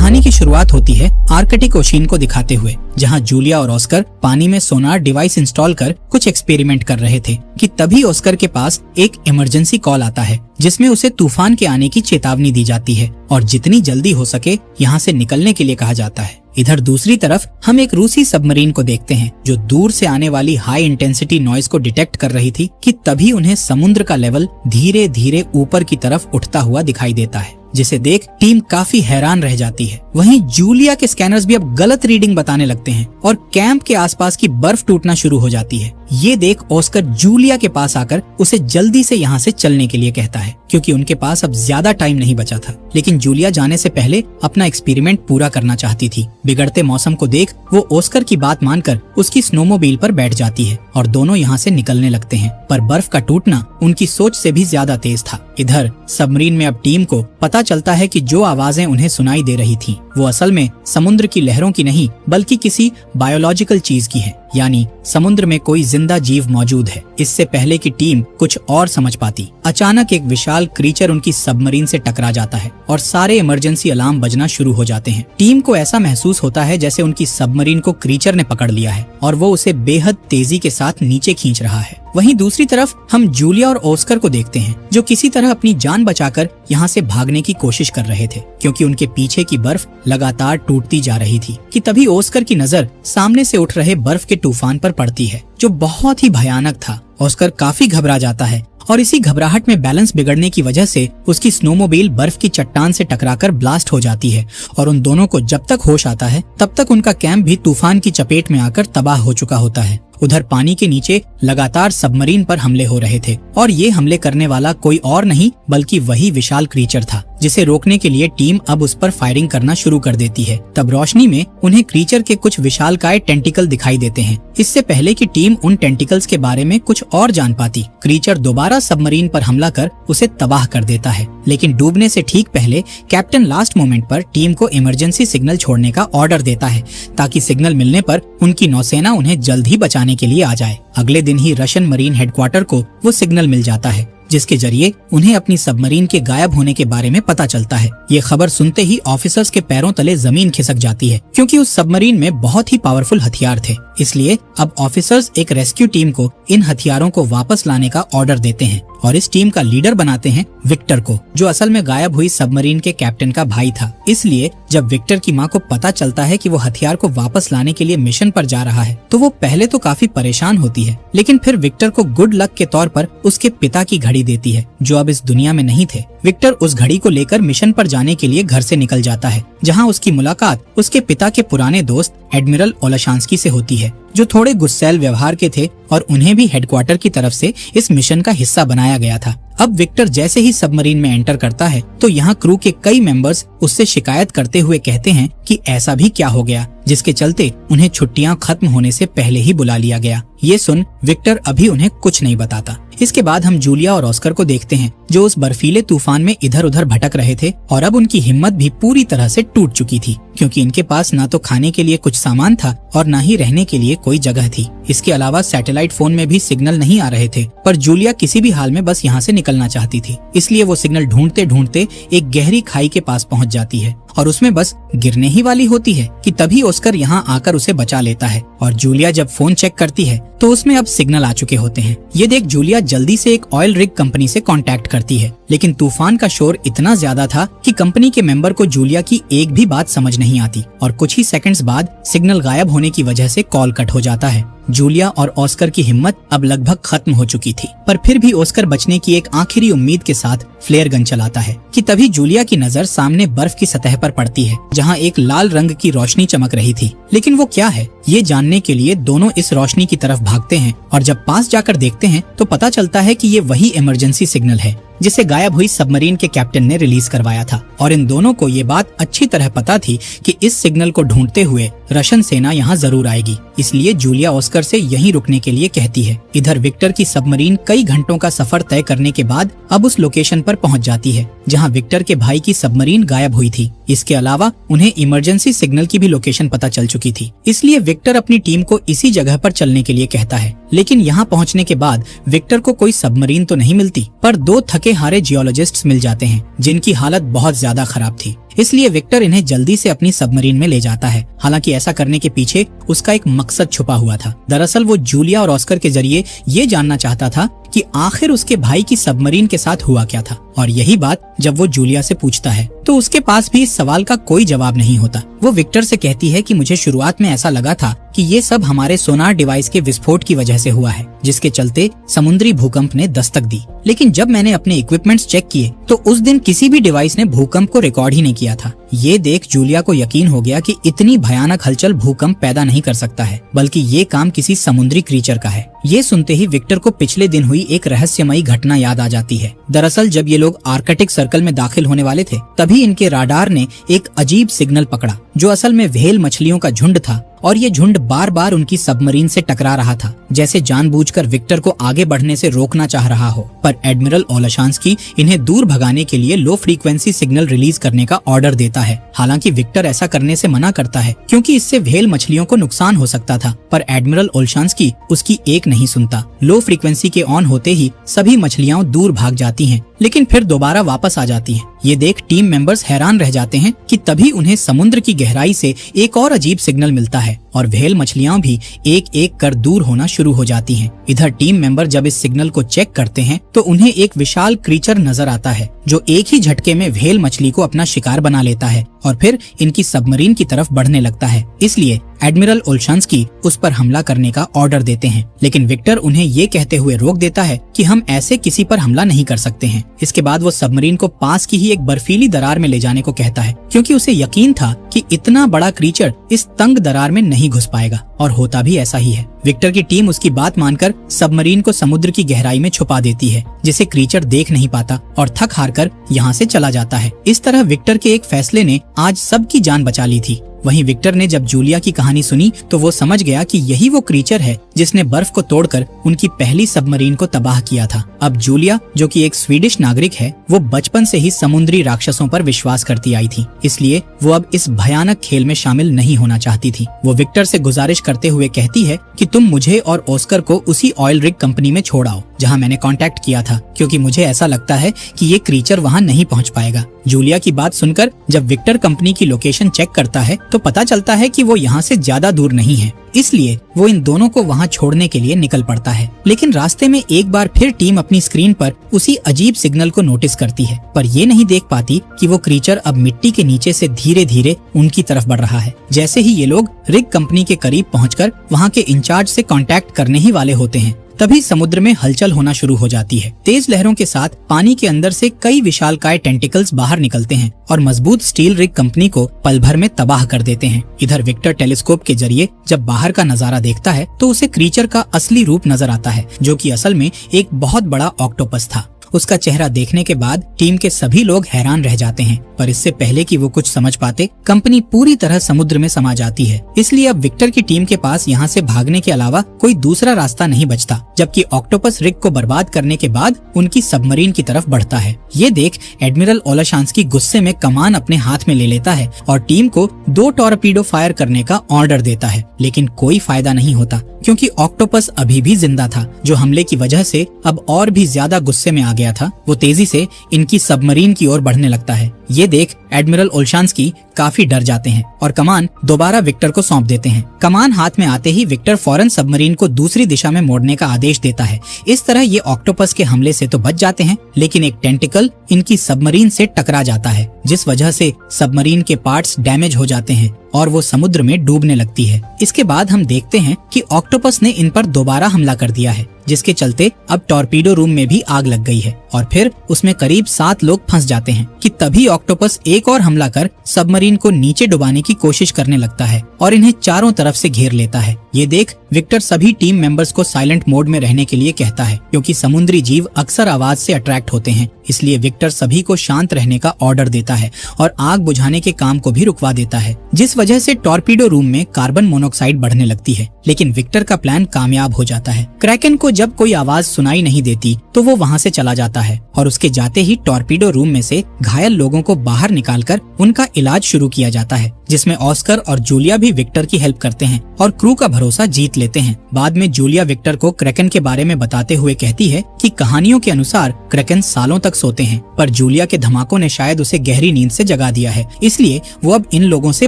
कहानी की शुरुआत होती है आर्कटिक ओशियन को दिखाते हुए, जहां जूलिया और ऑस्कर पानी में सोनार डिवाइस इंस्टॉल कर कुछ एक्सपेरिमेंट कर रहे थे कि तभी ऑस्कर के पास एक इमरजेंसी कॉल आता है जिसमें उसे तूफान के आने की चेतावनी दी जाती है और जितनी जल्दी हो सके यहाँ से निकलने के लिए कहा जाता है। इधर दूसरी तरफ हम एक रूसी सबमरीन को देखते हैं जो दूर से आने वाली हाई इंटेंसिटी नॉइज को डिटेक्ट कर रही थी कि तभी उन्हें समुद्र का लेवल धीरे धीरे ऊपर की तरफ उठता हुआ दिखाई देता है, जिसे देख टीम काफी हैरान रह जाती है। वहीं जूलिया के स्कैनर्स भी अब गलत रीडिंग बताने लगते हैं और कैंप के आसपास की बर्फ टूटना शुरू हो जाती है। ये देख ऑस्कर जूलिया के पास आकर उसे जल्दी से यहाँ से चलने के लिए कहता है क्योंकि उनके पास अब ज्यादा टाइम नहीं बचा था। लेकिन जूलिया जाने से पहले अपना एक्सपेरिमेंट पूरा करना चाहती थी। बिगड़ते मौसम को देख वो ऑस्कर की बात मानकर उसकी स्नोमोबाइल पर बैठ जाती है और दोनों यहाँ से निकलने लगते हैं। पर बर्फ का टूटना उनकी सोच से भी ज्यादा तेज था। इधर सबमरीन में अब टीम को पता चलता है कि जो आवाजें उन्हें सुनाई दे रही थी वो असल में समुद्र की लहरों की नहीं बल्कि किसी बायोलॉजिकल चीज की है, यानी समुद्र में कोई जिंदा जीव मौजूद है। इससे पहले कि टीम कुछ और समझ पाती, अचानक एक विशाल क्रीचर उनकी सबमरीन से टकरा जाता है और सारे इमरजेंसी अलार्म बजना शुरू हो जाते हैं। टीम को ऐसा महसूस होता है जैसे उनकी सबमरीन को क्रीचर ने पकड़ लिया है और वो उसे बेहद तेजी के साथ नीचे खींच रहा है। वहीं दूसरी तरफ हम जूलिया और ऑस्कर को देखते हैं जो किसी तरह अपनी जान बचाकर यहाँ से भागने की कोशिश कर रहे थे क्योंकि उनके पीछे की बर्फ लगातार टूटती जा रही थी कि तभी ऑस्कर की नजर सामने से उठ रहे बर्फ के तूफान पर पड़ती है जो बहुत ही भयानक था। ऑस्कर काफी घबरा जाता है और इसी घबराहट में बैलेंस बिगड़ने की वजह से उसकी स्नोमोबाइल बर्फ की चट्टान से टकराकर ब्लास्ट हो जाती है और उन दोनों को जब तक होश आता है तब तक उनका कैंप भी तूफान की चपेट में आकर तबाह हो चुका होता है। उधर पानी के नीचे लगातार सबमरीन पर हमले हो रहे थे और ये हमले करने वाला कोई और नहीं बल्कि वही विशाल क्रीचर था जिसे रोकने के लिए टीम अब उस पर फायरिंग करना शुरू कर देती है। तब रोशनी में उन्हें क्रीचर के कुछ विशालकाय टेंटिकल दिखाई देते हैं। इससे पहले कि टीम उन टेंटिकल्स के बारे में कुछ और जान पाती, क्रीचर दोबारा सबमरीन पर हमला कर उसे तबाह कर देता है। लेकिन डूबने से ठीक पहले कैप्टन लास्ट मोमेंट पर टीम को इमरजेंसी सिग्नल छोड़ने का ऑर्डर देता है ताकि सिग्नल मिलने पर उनकी नौसेना उन्हें जल्द ही बचाने के लिए आ जाए। अगले दिन ही रशियन मरीन हेडक्वार्टर को वो सिग्नल मिल जाता है जिसके जरिए उन्हें अपनी सबमरीन के गायब होने के बारे में पता चलता है। ये खबर सुनते ही ऑफिसर्स के पैरों तले जमीन खिसक जाती है क्योंकि उस सबमरीन में बहुत ही पावरफुल हथियार थे। इसलिए अब ऑफिसर्स एक रेस्क्यू टीम को इन हथियारों को वापस लाने का ऑर्डर देते हैं और इस टीम का लीडर बनाते हैं विक्टर को, जो असल में गायब हुई सबमरीन के कैप्टन का भाई था। इसलिए जब विक्टर की माँ को पता चलता है कि वो हथियार को वापस लाने के लिए मिशन पर जा रहा है तो वो पहले तो काफी परेशान होती है, लेकिन फिर विक्टर को गुड लक के तौर पर उसके पिता की घड़ी देती है जो अब इस दुनिया में नहीं थे। विक्टर उस घड़ी को लेकर मिशन पर जाने के लिए घर से निकल जाता है जहाँ उसकी मुलाकात उसके पिता के पुराने दोस्त एडमिरल ओलाशांस्की से होती है जो थोड़े गुस्सैल व्यवहार के थे और उन्हें भी हेडक्वार्टर की तरफ से इस मिशन का हिस्सा बनाया गया था। अब विक्टर जैसे ही सबमरीन में एंटर करता है तो यहाँ क्रू के कई मेंबर्स उससे शिकायत करते हुए कहते हैं कि ऐसा भी क्या हो गया जिसके चलते उन्हें छुट्टियां खत्म होने से पहले ही बुला लिया गया। ये सुन विक्टर अभी उन्हें कुछ नहीं बताता। इसके बाद हम जूलिया और ऑस्कर को देखते हैं जो उस बर्फीले तूफान में इधर उधर भटक रहे थे और अब उनकी हिम्मत भी पूरी तरह से टूट चुकी थी क्योंकि इनके पास ना तो खाने के लिए कुछ सामान था और ना ही रहने के लिए कोई जगह थी। इसके अलावा सैटेलाइट फोन में भी सिग्नल नहीं आ रहे थे, पर जूलिया किसी भी हाल में बस यहाँ से निकलना चाहती थी। इसलिए वो सिग्नल ढूंढते ढूंढते एक गहरी खाई के पास पहुँच जाती है और उसमें बस गिरने ही वाली होती है कि तभी ऑस्कर यहाँ आकर उसे बचा लेता है और जूलिया जब फोन चेक करती है तो उसमें अब सिग्नल आ चुके होते हैं। ये देख जूलिया जल्दी से एक ऑयल रिग कंपनी से कांटेक्ट करती है, लेकिन तूफान का शोर इतना ज्यादा था कि कंपनी के मेंबर को जूलिया की एक भी बात समझ नहीं आती और कुछ ही सेकंड्स बाद सिग्नल गायब होने की वजह से कॉल कट हो जाता है। जूलिया और ऑस्कर की हिम्मत अब लगभग खत्म हो चुकी थी, पर फिर भी ऑस्कर बचने की एक आखिरी उम्मीद के साथ फ्लेयर गन चलाता है कि तभी जूलिया की नजर सामने बर्फ की सतह पर पड़ती है जहां एक लाल रंग की रोशनी चमक रही थी। लेकिन वो क्या है ये जानने के लिए दोनों इस रोशनी की तरफ भागते हैं और जब पास जाकर देखते हैं तो पता चलता है कि ये वही इमरजेंसी सिग्नल है जिसे गायब हुई सबमरीन के कैप्टन ने रिलीज करवाया था और इन दोनों को ये बात अच्छी तरह पता थी कि इस सिग्नल को ढूंढते हुए रशियन सेना यहाँ जरूर आएगी। इसलिए जूलिया ऑस्कर से यहीं रुकने के लिए कहती है। इधर विक्टर की सबमरीन कई घंटों का सफर तय करने के बाद अब उस लोकेशन पर पहुंच जाती है जहां विक्टर के भाई की सबमरीन गायब हुई थी। इसके अलावा उन्हें इमरजेंसी सिग्नल की भी लोकेशन पता चल चुकी थी, इसलिए विक्टर अपनी टीम को इसी जगह पर चलने के लिए कहता है। लेकिन यहाँ पहुँचने के बाद विक्टर को कोई सबमरीन तो नहीं मिलती, पर दो थके हारे जियोलॉजिस्ट्स मिल जाते हैं जिनकी हालत बहुत ज्यादा खराब थी। इसलिए विक्टर इन्हें जल्दी से अपनी सबमरीन में ले जाता है। हालांकि ऐसा करने के पीछे उसका एक मकसद छुपा हुआ था। दरअसल वो जूलिया और ऑस्कर के जरिए ये जानना चाहता था कि आखिर उसके भाई की सबमरीन के साथ हुआ क्या था। और यही बात जब वो जूलिया से पूछता है तो उसके पास भी इस सवाल का कोई जवाब नहीं होता। वो विक्टर से कहती है कि मुझे शुरुआत में ऐसा लगा था कि ये सब हमारे सोनार डिवाइस के विस्फोट की वजह से हुआ है, जिसके चलते समुद्री भूकंप ने दस्तक दी। लेकिन जब मैंने अपने इक्विपमेंट्स चेक किए तो उस दिन किसी भी डिवाइस ने भूकंप को रिकॉर्ड ही नहीं किया था। ये देख जूलिया को यकीन हो गया कि इतनी भयानक हलचल भूकंप पैदा नहीं कर सकता है, बल्कि ये काम किसी समुद्री क्रीचर का है। ये सुनते ही विक्टर को पिछले दिन हुई एक रहस्यमयी घटना याद आ जाती है। दरअसल जब ये लोग आर्कटिक सर्कल में दाखिल होने वाले थे, तभी इनके राडार ने एक अजीब सिग्नल पकड़ा, जो असल में व्हेल मछलियों का झुंड था। और ये झुंड बार बार उनकी सबमरीन से टकरा रहा था, जैसे जानबूझकर विक्टर को आगे बढ़ने से रोकना चाह रहा हो। पर एडमिरल ओलशांस्की इन्हें दूर भगाने के लिए लो फ्रीक्वेंसी सिग्नल रिलीज करने का ऑर्डर देता है। हालांकि विक्टर ऐसा करने से मना करता है, क्योंकि इससे व्हेल मछलियों को नुकसान हो सकता था। पर एडमिरल ओलशांस्की उसकी एक नहीं सुनता। लो फ्रीक्वेंसी के ऑन होते ही सभी मछलियां दूर भाग जाती हैं, लेकिन फिर दोबारा वापस आ जाती हैं। ये देख टीम मेंबर्स हैरान रह जाते हैं कि तभी उन्हें समुद्र की गहराई से एक और अजीब सिग्नल मिलता है और व्हेल मछलियां भी एक एक कर दूर होना शुरू हो जाती हैं। इधर टीम मेंबर जब इस सिग्नल को चेक करते हैं तो उन्हें एक विशाल क्रीचर नजर आता है, जो एक ही झटके में व्हेल मछली को अपना शिकार बना लेता है और फिर इनकी सबमरीन की तरफ बढ़ने लगता है। इसलिए एडमिरल ओलशांस्की उस पर हमला करने का ऑर्डर देते हैं, लेकिन विक्टर उन्हें ये कहते हुए रोक देता है कि हम ऐसे किसी पर हमला नहीं कर सकते हैं। इसके बाद वो सबमरीन को पास की ही एक बर्फीली दरार में ले जाने को कहता है, क्योंकि उसे यकीन था कि इतना बड़ा क्रीचर इस तंग दरार में नहीं घुस पाएगा, और होता भी ऐसा ही है। विक्टर की टीम उसकी बात मानकर सबमरीन को समुद्र की गहराई में छुपा देती है, जिसे क्रीचर देख नहीं पाता और थक हारकर यहाँ से चला जाता है। इस तरह विक्टर के एक फैसले ने आज सबकी जान बचा ली थी। वहीं विक्टर ने जब जूलिया की कहानी सुनी तो वो समझ गया कि यही वो क्रीचर है जिसने बर्फ को तोड़कर उनकी पहली सबमरीन को तबाह किया था। अब जूलिया, जो कि एक स्वीडिश नागरिक है, वो बचपन से ही समुद्री राक्षसों पर विश्वास करती आई थी, इसलिए वो अब इस भयानक खेल में शामिल नहीं होना चाहती थी। वो विक्टर से गुजारिश करते हुए कहती है कि तुम मुझे और ऑस्कर को उसी ऑयल रिग कंपनी में छोड़ आओ जहाँ मैंने कांटेक्ट किया था, क्योंकि मुझे ऐसा लगता है कि ये क्रीचर वहाँ नहीं पहुँच पाएगा। जूलिया की बात सुनकर जब विक्टर कंपनी की लोकेशन चेक करता है तो पता चलता है कि वो यहाँ से ज्यादा दूर नहीं है, इसलिए वो इन दोनों को वहाँ छोड़ने के लिए निकल पड़ता है। लेकिन रास्ते में एक बार फिर टीम अपनी स्क्रीन पर उसी अजीब सिग्नल को नोटिस करती है, पर ये नहीं देख पाती कि वो क्रीचर अब मिट्टी के नीचे से धीरे धीरे उनकी तरफ बढ़ रहा है। जैसे ही ये लोग रिग कंपनी के करीब पहुंचकर वहाँ के इंचार्ज से कांटेक्ट करने ही वाले होते हैं, तभी समुद्र में हलचल होना शुरू हो जाती है। तेज लहरों के साथ पानी के अंदर से कई विशालकाय टेंटिकल्स बाहर निकलते हैं और मजबूत स्टील रिग कंपनी को पल भर में तबाह कर देते हैं। इधर विक्टर टेलीस्कोप के जरिए जब बाहर का नजारा देखता है तो उसे क्रीचर का असली रूप नजर आता है, जो कि असल में एक बहुत बड़ा ऑक्टोपस था। उसका चेहरा देखने के बाद टीम के सभी लोग हैरान रह जाते हैं, पर इससे पहले कि वो कुछ समझ पाते, कंपनी पूरी तरह समुद्र में समा जाती है। इसलिए अब विक्टर की टीम के पास यहाँ से भागने के अलावा कोई दूसरा रास्ता नहीं बचता, जबकि ऑक्टोपस रिग को बर्बाद करने के बाद उनकी सबमरीन की तरफ बढ़ता है। ये देख एडमिरल ओलशांस्की गुस्से में कमान अपने हाथ में ले लेता है और टीम को 2 टॉर्पीडो फायर करने का ऑर्डर देता है, लेकिन कोई फायदा नहीं होता, क्योंकि ऑक्टोपस अभी भी जिंदा था, जो हमले की वजह से अब और भी ज्यादा गुस्से में आ गया था। वो तेजी से इनकी सबमरीन की ओर बढ़ने लगता है। ये देख एडमिरल ओलशांस्की काफी डर जाते हैं और कमान दोबारा विक्टर को सौंप देते हैं। कमान हाथ में आते ही विक्टर फौरन सबमरीन को दूसरी दिशा में मोड़ने का आदेश देता है। इस तरह ये ऑक्टोपस के हमले से तो बच जाते हैं, लेकिन एक टेंटिकल इनकी सबमरीन से टकरा जाता है, जिस वजह से सबमरीन के पार्ट्स डैमेज हो जाते हैं और वो समुद्र में डूबने लगती है। इसके बाद हम देखते हैं कि ऑक्टोपस ने इन पर दोबारा हमला कर दिया है, जिसके चलते अब टॉर्पीडो रूम में भी आग लग गई है और फिर उसमें करीब 7 लोग फंस जाते हैं कि तभी ऑक्टोपस एक और हमला कर सबमरीन को नीचे डुबाने की कोशिश करने लगता है और इन्हें चारों तरफ से घेर लेता है। ये देख विक्टर सभी टीम मेंबर्स को साइलेंट मोड में रहने के लिए कहता है, क्योंकि समुद्री जीव अक्सर आवाज से अट्रैक्ट होते हैं। इसलिए विक्टर सभी को शांत रहने का ऑर्डर देता है और आग बुझाने के काम को भी रुकवा देता है, जिस वजह से टॉर्पीडो रूम में कार्बन मोनोऑक्साइड बढ़ने लगती है। लेकिन विक्टर का प्लान कामयाब हो जाता है। क्रैकन को जब कोई आवाज सुनाई नहीं देती तो वो वहाँ से चला जाता है और उसके जाते ही टॉर्पीडो रूम में से घायल लोगों को बाहर निकालकर उनका इलाज शुरू किया जाता है, जिसमें ऑस्कर और जूलिया भी विक्टर की हेल्प करते हैं और क्रू का भरोसा जीत लेते हैं। बाद में जूलिया विक्टर को क्रैकन के बारे में बताते हुए कहती है कि कहानियों के अनुसार क्रैकन सालों तक सोते हैं, पर जूलिया के धमाकों ने शायद उसे गहरी नींद से जगा दिया है, इसलिए वो अब इन लोगों से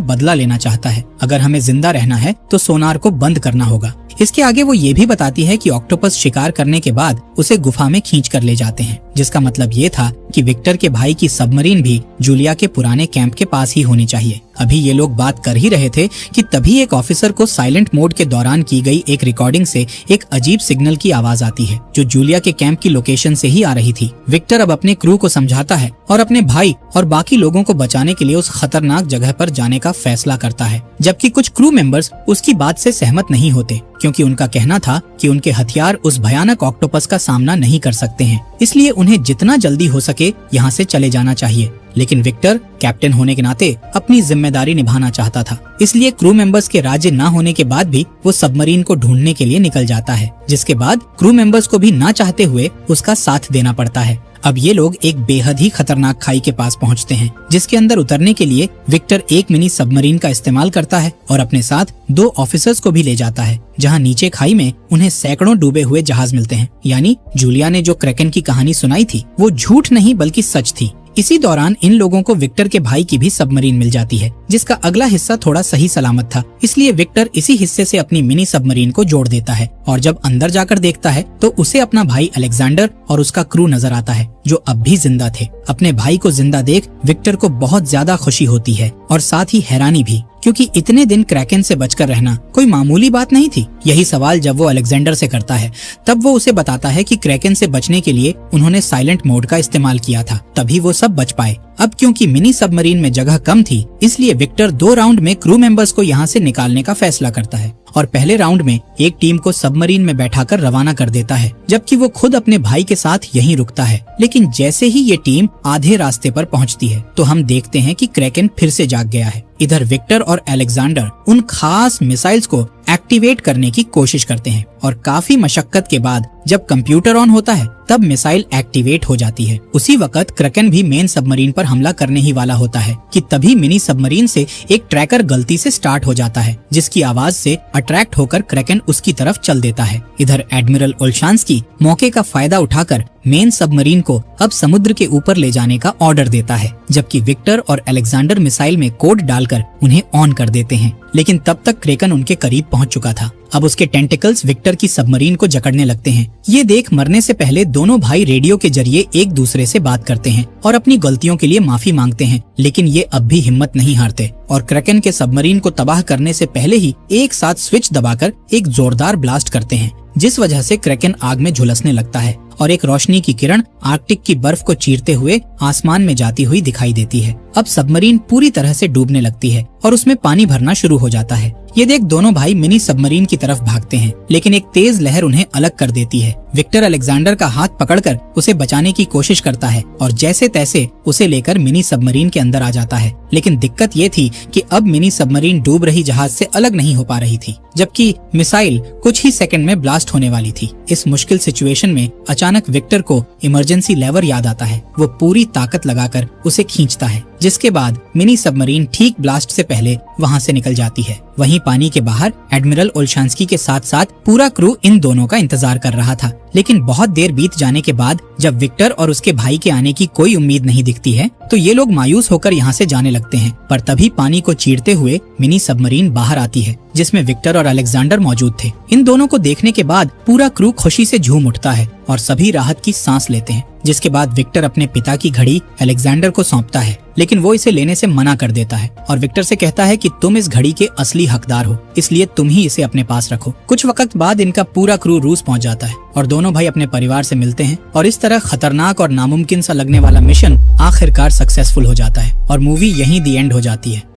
बदला लेना चाहता है। अगर हमें जिंदा रहना है तो सोनार को बंद करना होगा। इसके आगे वो ये भी बताती है कि ऑक्टोपस शिकार करने के बाद उसे गुफा में खींच कर ले जाते हैं, जिसका मतलब ये था कि विक्टर के भाई की सबमरीन भी जूलिया के पुराने कैंप के पास ही होनी चाहिए। अभी ये लोग बात कर ही रहे थे कि तभी एक ऑफिसर को साइलेंट मोड के दौरान की गई एक रिकॉर्डिंग से एक अजीब सिग्नल की आवाज आती है, जो जूलिया के कैंप की लोकेशन से ही आ रही थी। विक्टर अब अपने क्रू को समझाता है और अपने भाई और बाकी लोगों को बचाने के लिए उस खतरनाक जगह पर जाने का फैसला करता है, जबकि कुछ क्रू मेंबर्स उसकी बात से सहमत नहीं होते, क्योंकि उनका कहना था कि उनके हथियार उस भयानक ऑक्टोपस का सामना नहीं कर सकते हैं, इसलिए उन्हें जितना जल्दी हो सके यहाँ से चले जाना चाहिए। लेकिन विक्टर कैप्टन होने के नाते अपनी जिम्मेदारी निभाना चाहता था, इसलिए क्रू मेंबर्स के राजी न होने के बाद भी वो सबमरीन को ढूंढने के लिए निकल जाता है, जिसके बाद क्रू मेंबर्स को भी ना चाहते हुए उसका साथ देना पड़ता है। अब ये लोग एक बेहद ही खतरनाक खाई के पास पहुंचते हैं, जिसके अंदर उतरने के लिए विक्टर एक मिनी सबमरीन का इस्तेमाल करता है और अपने साथ 2 ऑफिसर्स को भी ले जाता है, जहां नीचे खाई में उन्हें सैकड़ों डूबे हुए जहाज मिलते हैं। यानी जूलिया ने जो क्रैकन की कहानी सुनाई थी वो झूठ नहीं बल्कि सच थी। इसी दौरान इन लोगों को विक्टर के भाई की भी सबमरीन मिल जाती है, जिसका अगला हिस्सा थोड़ा सही सलामत था, इसलिए विक्टर इसी हिस्से से अपनी मिनी सबमरीन को जोड़ देता है और जब अंदर जाकर देखता है तो उसे अपना भाई अलेक्जेंडर और उसका क्रू नजर आता है, जो अब भी जिंदा थे। अपने भाई को जिंदा देख विक्टर को बहुत ज्यादा खुशी होती है और साथ ही हैरानी भी, क्योंकि इतने दिन क्रैकन से बचकर रहना कोई मामूली बात नहीं थी। यही सवाल जब वो अलेक्जेंडर से करता है, तब वो उसे बताता है कि क्रैकन से बचने के लिए उन्होंने साइलेंट मोड का इस्तेमाल किया था, तभी वो सब बच पाए। अब क्योंकि मिनी सबमरीन में जगह कम थी, इसलिए विक्टर 2 राउंड में क्रू मेंबर्स को यहाँ से निकालने का फैसला करता है और पहले राउंड में एक टीम को सबमरीन में बैठाकर रवाना कर देता है, जबकि वो खुद अपने भाई के साथ यहीं रुकता है। लेकिन जैसे ही ये टीम आधे रास्ते पर पहुंचती है तो हम देखते हैं कि क्रैकन फिर से जाग गया है। इधर विक्टर और अलेक्जेंडर उन खास मिसाइल्स को एक्टिवेट करने की कोशिश करते हैं और काफी मशक्कत के बाद जब कंप्यूटर ऑन होता है तब मिसाइल एक्टिवेट हो जाती है। उसी वक्त क्रैकन भी मेन सबमरीन पर हमला करने ही वाला होता है कि तभी मिनी सबमरीन से एक ट्रैकर गलती से स्टार्ट हो जाता है, जिसकी आवाज से अट्रैक्ट होकर क्रैकन उसकी तरफ चल देता है। इधर एडमिरल ओल्शांस्की मौके का फायदा उठाकर मेन सबमरीन को अब समुद्र के ऊपर ले जाने का ऑर्डर देता है, जबकि विक्टर और अलेक्जेंडर मिसाइल में कोड डालकर उन्हें ऑन कर देते हैं। लेकिन तब तक क्रैकन उनके करीब पहुंच चुका था। अब उसके टेंटिकल्स विक्टर की सबमरीन को जकड़ने लगते हैं। ये देख मरने से पहले दोनों भाई रेडियो के जरिए एक दूसरे से बात करते हैं और अपनी गलतियों के लिए माफी मांगते हैं, लेकिन ये अब भी हिम्मत नहीं हारते और क्रैकन के सबमरीन को तबाह करने से पहले ही एक साथ स्विच दबाकर एक जोरदार ब्लास्ट करते हैं, जिस वजह से क्रैकन आग में झुलसने लगता है और एक रोशनी की किरण आर्कटिक की बर्फ को चीरते हुए आसमान में जाती हुई दिखाई देती है। अब सबमरीन पूरी तरह से डूबने लगती है और उसमें पानी भरना शुरू हो जाता है। ये देख दोनों भाई मिनी सबमरीन की तरफ भागते हैं, लेकिन एक तेज लहर उन्हें अलग कर देती है। विक्टर अलेक्जेंडर का हाथ पकड़कर उसे बचाने की कोशिश करता है और जैसे तैसे उसे लेकर मिनी सबमरीन के अंदर आ जाता है। लेकिन दिक्कत ये थी कि अब मिनी सबमरीन डूब रही जहाज से अलग नहीं हो पा रही थी, जबकि मिसाइल कुछ ही सेकंड में ब्लास्ट होने वाली थी। इस मुश्किल सिचुएशन में अचानक विक्टर को इमरजेंसी लेवर याद आता है। वो पूरी ताकत लगाकर उसे खींचता है, जिसके बाद मिनी सबमरीन ठीक ब्लास्ट से पहले वहाँ से निकल जाती है। वहीं पानी के बाहर एडमिरल ओल्शांस्की के साथ साथ पूरा क्रू इन दोनों का इंतजार कर रहा था। लेकिन बहुत देर बीत जाने के बाद जब विक्टर और उसके भाई के आने की कोई उम्मीद नहीं दिखती है तो ये लोग मायूस होकर यहाँ से जाने लगते हैं। पर तभी पानी को चीरते हुए मिनी सबमरीन बाहर आती है, जिसमें विक्टर और अलेक्जेंडर मौजूद थे। इन दोनों को देखने के बाद पूरा क्रू खुशी से झूम उठता है और सभी राहत की सांस लेते हैं, जिसके बाद विक्टर अपने पिता की घड़ी अलेक्जेंडर को सौंपता है, लेकिन वो इसे लेने से मना कर देता है और विक्टर से कहता है कि तुम इस घड़ी के असली हकदार हो, इसलिए तुम ही इसे अपने पास रखो। कुछ वक्त बाद इनका पूरा क्रू रूस पहुंच जाता है और दोनों भाई अपने परिवार से मिलते हैं और इस तरह खतरनाक और नामुमकिन सा लगने वाला मिशन आखिरकार सक्सेसफुल हो जाता है और मूवी यहीं दी एंड हो जाती है।